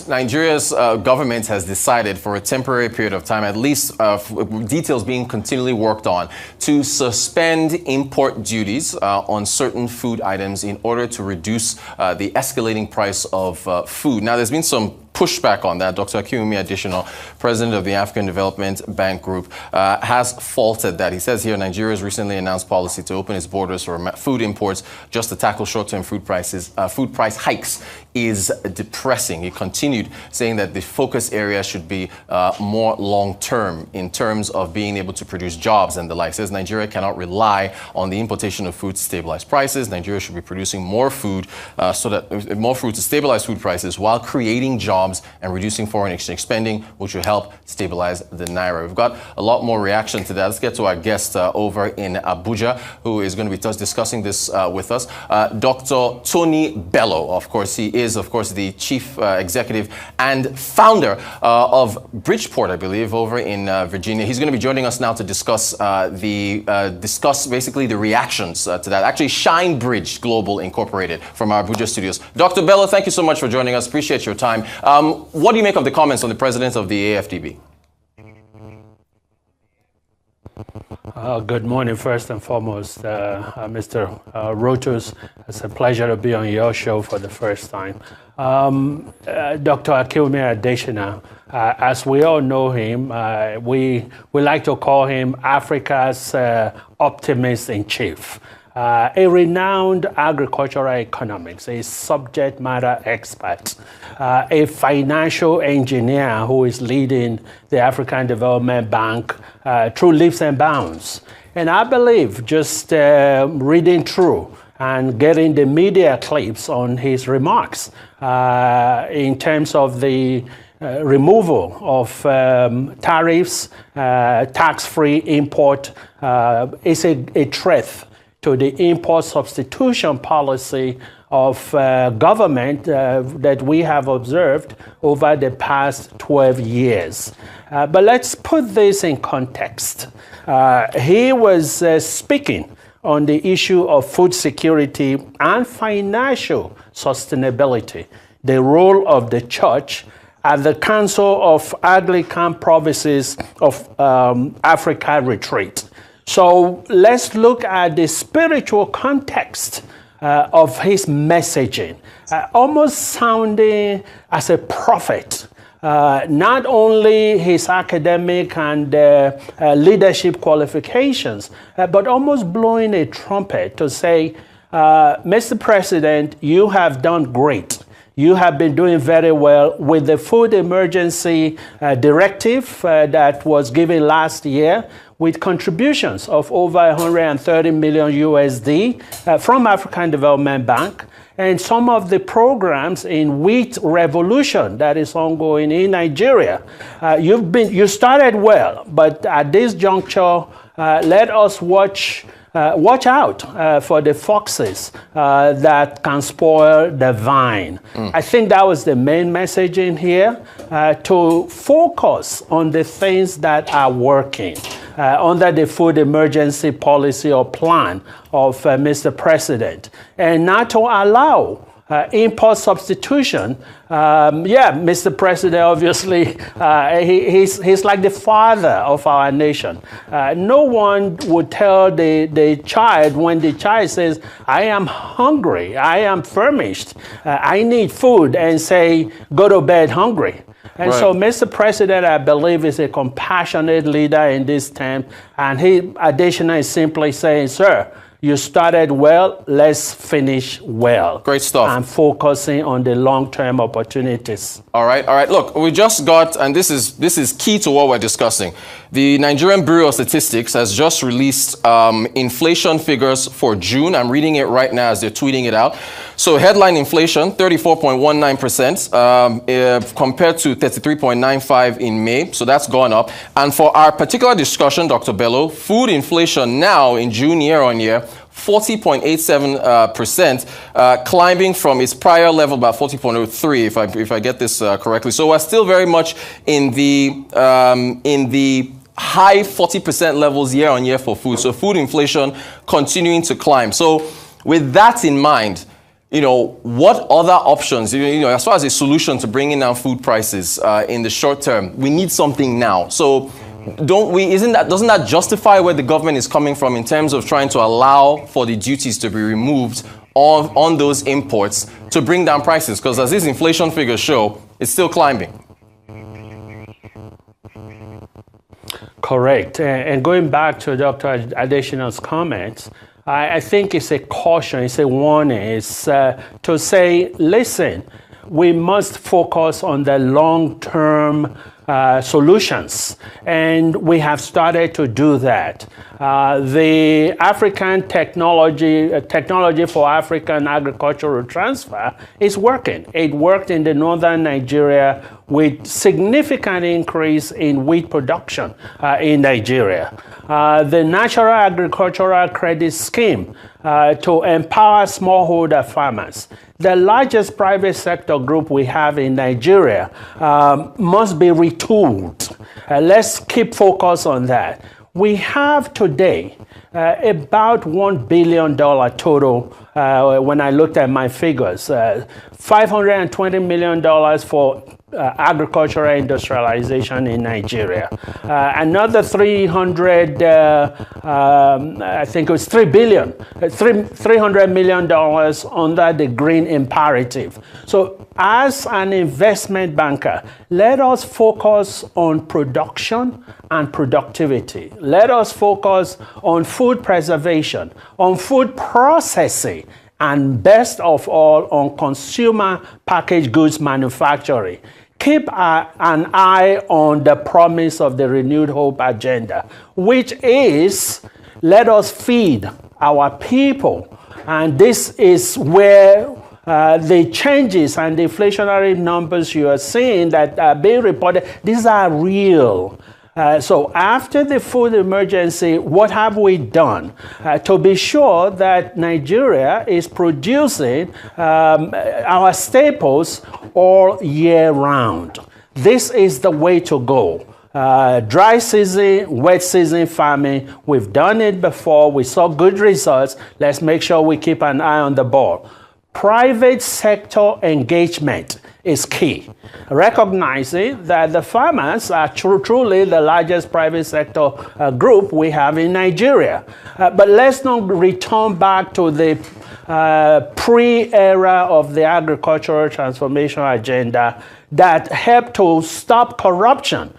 Nigeria's government has decided for a temporary period of time, at least details being continually worked on, to suspend import duties on certain food items in order to reduce the escalating price of food. Now, there's been some pushback on that. Dr. Akinwumi Adesina, president of the African Development Bank Group, has faulted that. He says here Nigeria's recently announced policy to open its borders for food imports just to tackle short-term food price hikes is depressing. He continued saying that the focus area should be more long-term in terms of being able to produce jobs and the like. Says Nigeria cannot rely on the importation of food to stabilize prices. Nigeria should be producing more food to stabilize food prices while creating jobs and reducing foreign exchange spending, which will help stabilize the naira. We've got a lot more reaction to that. Let's get to our guest over in Abuja, who is going to be discussing this with us. Dr. Tony Bello, of course, he is, of course, the chief executive and founder of Bridgeport, I believe, over in Virginia. He's going to be joining us now to discuss basically the reactions to that. Actually, Shine Bridge Global Incorporated from our Abuja studios. Dr. Bello, thank you so much for joining us. Appreciate your time. What do you make of the comments on the president of the AFDB? Good morning, first and foremost, Mr. Rotus. It's a pleasure to be on your show for the first time. Dr. Akinwumi Adesina, as we all know him, we like to call him Africa's optimist in chief. A renowned agricultural economics, a subject matter expert, a financial engineer who is leading the African Development Bank through leaps and bounds. And I believe just reading through and getting the media clips on his remarks in terms of the removal of tariffs, tax-free import is a threat to the import substitution policy of government that we have observed over the past 12 years. But let's put this in context. He was speaking on the issue of food security and financial sustainability, the role of the church at the Council of Anglican Provinces of Africa retreat. So let's look at the spiritual context of his messaging, almost sounding as a prophet. Not only his academic and leadership qualifications, but almost blowing a trumpet to say, Mr. President, you have done great. You have been doing very well with the food emergency directive that was given last year, with contributions of over 130 million USD from African Development Bank, and some of the programs in wheat revolution that is ongoing in Nigeria. You started well, but at this juncture, let us watch out for the foxes that can spoil the vine. I think that was the main message in here, to focus on the things that are working under the food emergency policy or plan of Mr. President, and not to allow import substitution. Mr. President, obviously, he's like the father of our nation. No one would tell the child when the child says, I am hungry, I am famished, I need food, and say, go to bed hungry. And so Mr. President, I believe, is a compassionate leader in this time. And Adesina is simply saying, sir, you started well, let's finish well. Great stuff. And focusing on the long-term opportunities. All right. Look, we just got, and this is key to what we're discussing. The Nigerian Bureau of Statistics has just released inflation figures for June. I'm reading it right now as they're tweeting it out. So headline inflation, 34.19% compared to 33.95 in May. So that's gone up. And for our particular discussion, Dr. Bello, food inflation now in June year on year, 40.87%, climbing from its prior level about 40.03, if I get this correctly. So we're still very much in the high 40% levels year on year for food. So food inflation continuing to climb. So with that in mind, what other options, as far as a solution to bringing down food prices in the short term, we need something now. So doesn't that justify where the government is coming from in terms of trying to allow for the duties to be removed on those imports to bring down prices? Because as these inflation figures show, it's still climbing. Correct. And going back to Dr. Adesina's comments, I think it's a caution, it's a warning. It's to say, listen, we must focus on the long-term solutions, and we have started to do that. The African technology for African agricultural transfer is working. It worked in the northern Nigeria with significant increase in wheat production in Nigeria. The National Agricultural Credit Scheme to empower smallholder farmers. The largest private sector group we have in Nigeria must be retooled. Let's keep focus on that. We have today about $1 billion total, when I looked at my figures, $520 million for agricultural industrialization in Nigeria. Another 300, I think it was $300 million under the green imperative. So as an investment banker, let us focus on production and productivity. Let us focus on food preservation, on food processing, and best of all, on consumer packaged goods manufacturing. Keep an eye on the promise of the Renewed Hope agenda, which is, let us feed our people. And this is where the changes and the inflationary numbers you are seeing that are being reported, these are real. So after the food emergency, what have we done to be sure that Nigeria is producing our staples all year round? This is the way to go. Dry season, wet season farming, we've done it before. We saw good results. Let's make sure we keep an eye on the ball. Private sector engagement is key. Recognizing that the farmers are truly the largest private sector group we have in Nigeria. But let's not return back to the pre-era of the agricultural transformation agenda that helped to stop corruption.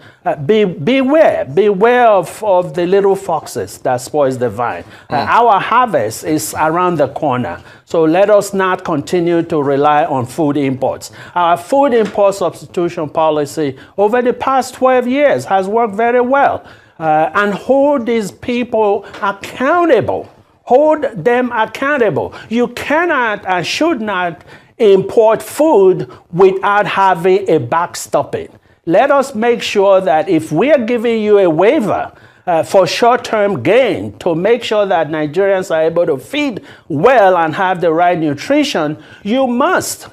Beware of the little foxes that spoils the vine. Our harvest is around the corner. So let us not continue to rely on food imports. Our food import substitution policy over the past 12 years has worked very well. And hold these people accountable. Hold them accountable. You cannot and should not import food without having a backstopping. Let us make sure that if we are giving you a waiver for short-term gain to make sure that Nigerians are able to feed well and have the right nutrition, you must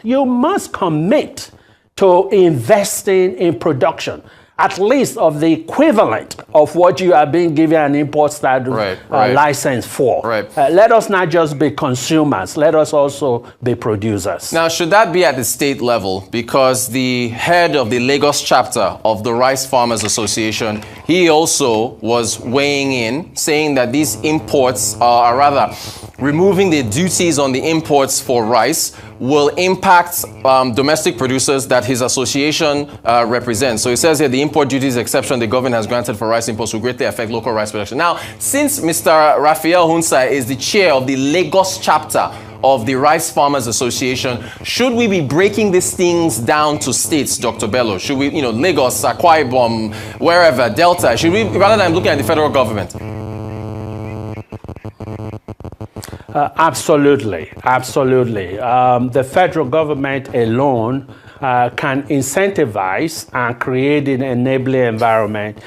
commit to investing in production, at least of the equivalent of what you are being given an import standard license for. Let us not just be consumers, let us also be producers. Now, should that be at the state level? Because the head of the Lagos chapter of the Rice Farmers Association, he also was weighing in, saying that these imports are rather removing the duties on the imports for rice will impact domestic producers that his association represents. So he says here the import duties exception the government has granted for rice imports will greatly affect local rice production. Now, since Mr. Raphael Hunsa is the chair of the Lagos chapter of the Rice Farmers Association, should we be breaking these things down to states, Dr. Bello? Should we, Lagos, Akwa Ibom, wherever, Delta, should we, rather than looking at the federal government? Absolutely. The federal government alone can incentivize and create an enabling environment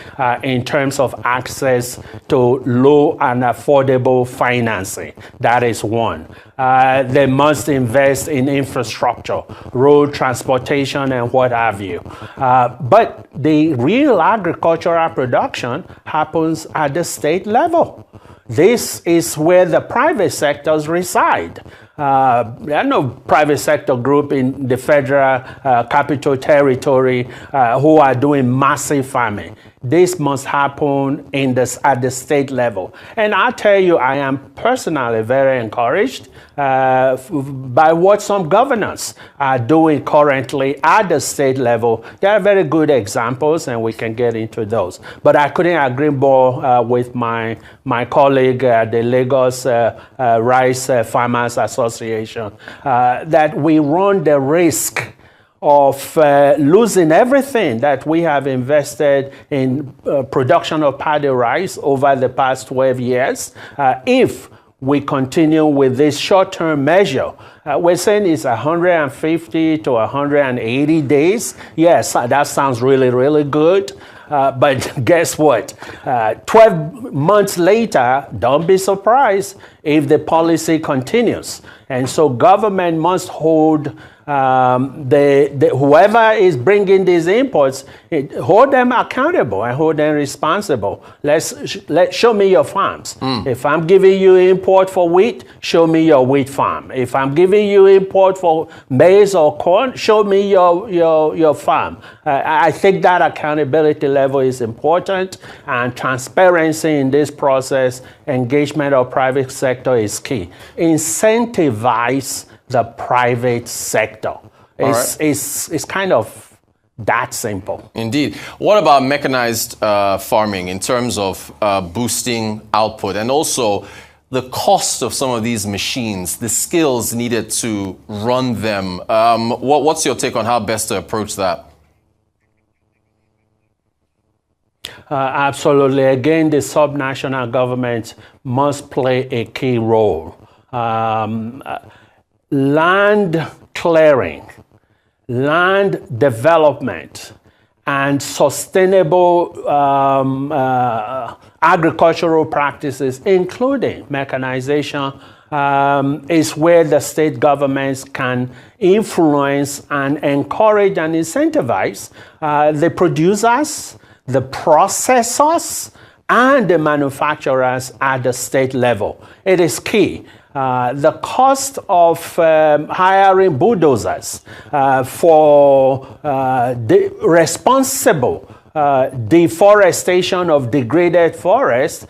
in terms of access to low and affordable financing. That is one. They must invest in infrastructure, road transportation, and what have you. But the real agricultural production happens at the state level. This is where the private sectors reside. There are no private sector group in the federal capital territory who are doing massive farming. This must happen at the state level. And I tell you, I am personally very encouraged by what some governors are doing currently at the state level. There are very good examples, and we can get into those. But I couldn't agree more with my colleague at the Lagos Rice Farmers Association that we run the risk of losing everything that we have invested in production of paddy rice over the past 12 years if we continue with this short-term measure. We're saying it's 150 to 180 days. Yes, that sounds really, really good. But guess what? 12 months later, don't be surprised if the policy continues. And so government must hold whoever is bringing these imports, hold them accountable and hold them responsible. Show me your farms. If I'm giving you import for wheat, show me your wheat farm. If I'm giving you import for maize or corn, show me your farm. I think that accountability level is important, and transparency in this process, engagement of private sector is key. Incentivize the private sector. It's kind of that simple. Indeed. What about mechanized farming in terms of boosting output, and also the cost of some of these machines, the skills needed to run them? What's your take on how best to approach that? Absolutely. Again, the subnational government must play a key role. Land clearing, land development, and sustainable agricultural practices, including mechanization, is where the state governments can influence and encourage and incentivize the producers, the processors, and the manufacturers at the state level. It is key. The cost of hiring bulldozers for the responsible deforestation of degraded forests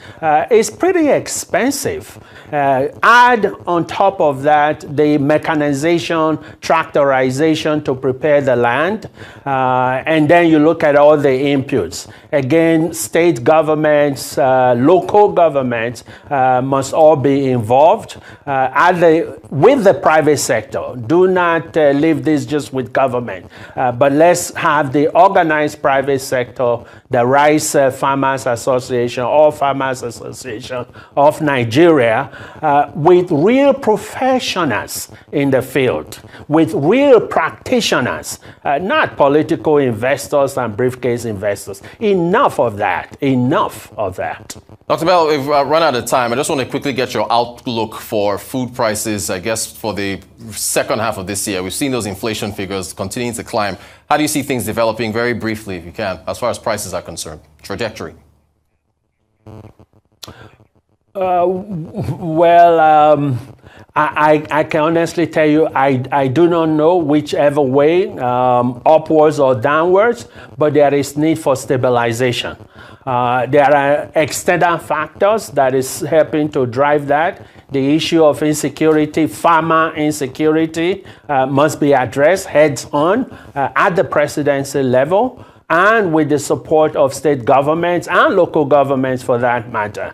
is pretty expensive. Add on top of that the mechanization, tractorization to prepare the land, and then you look at all the inputs. Again, state governments, local governments must all be involved with the private sector. Do not leave this just with government, but let's have the organized private sector, the Rice Farmers Association or Farmers Association of Nigeria, with real professionals in the field, with real practitioners, not political investors and briefcase investors. Enough of that. Enough of that. Dr. Bell, we've run out of time. I just want to quickly get your outlook for food prices, I guess, for the second half of this year. We've seen those inflation figures continuing to climb. How do you see things developing, very briefly, if you can, as far as prices are concerned? Trajectory. I can honestly tell you I do not know whichever way, upwards or downwards, but there is need for stabilization. There are external factors that is helping to drive that. The issue of insecurity, farmer insecurity, must be addressed heads on at the presidency level, and with the support of state governments and local governments for that matter.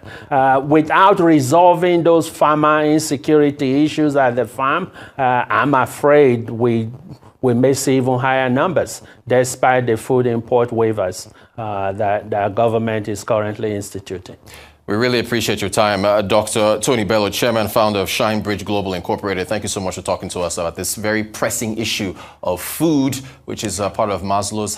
Without resolving those farmer insecurity issues at the farm, I'm afraid we may see even higher numbers, despite the food import waivers that the government is currently instituting. We really appreciate your time. Dr. Tony Bello, Chairman, Founder of Shine Bridge Global Incorporated. Thank you so much for talking to us about this very pressing issue of food, which is part of Maslow's